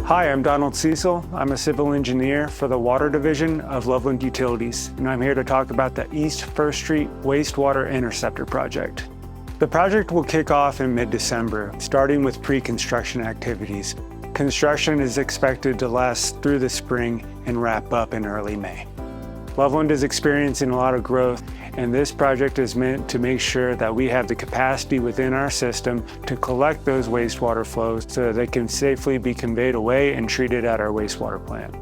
Hi, I'm Donald Cecil. I'm a civil engineer for the Water Division of Loveland Utilities, and I'm here to talk about the East 1st Street Wastewater Interceptor project. The project will kick off in mid-December, starting with pre-construction activities. Construction is expected to last through the spring and wrap up in early May. Loveland is experiencing a lot of growth, and this project is meant to make sure that we have the capacity within our system to collect those wastewater flows so that they can safely be conveyed away and treated at our wastewater plant.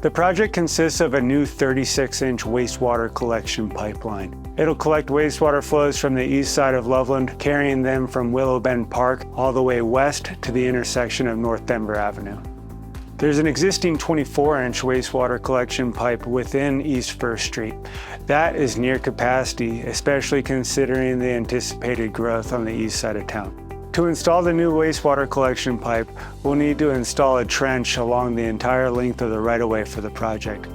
The project consists of a new 36-inch wastewater collection pipeline. It'll collect wastewater flows from the east side of Loveland, carrying them from Willow Park all the way west to the intersection of North Denver Avenue. There's an existing 24-inch wastewater collection pipe within East 1st Street. That is near capacity, especially considering the anticipated growth on the east side of town. To install the new wastewater collection pipe, we'll need to install a trench along the entire length of the right-of-way for the project.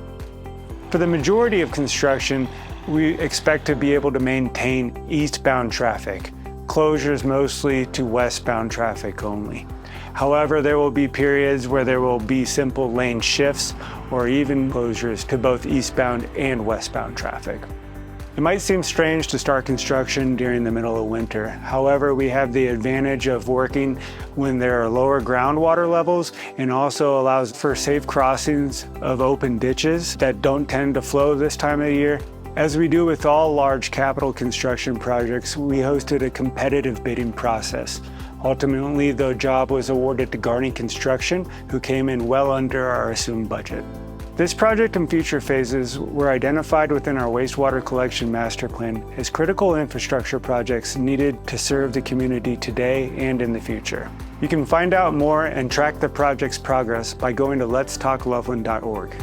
For the majority of construction, we expect to be able to maintain eastbound traffic, closures mostly to westbound traffic only. However, there will be periods where there will be simple lane shifts or even closures to both eastbound and westbound traffic. It might seem strange to start construction during the middle of winter. However, we have the advantage of working when there are lower groundwater levels and also allows for safe crossings of open ditches that don't tend to flow this time of year. As we do with all large capital construction projects, we hosted a competitive bidding process. Ultimately, the job was awarded to Garney Construction, who came in well under our assumed budget. This project and future phases were identified within our wastewater collection master plan as critical infrastructure projects needed to serve the community today and in the future. You can find out more and track the project's progress by going to letstalkloveland.org.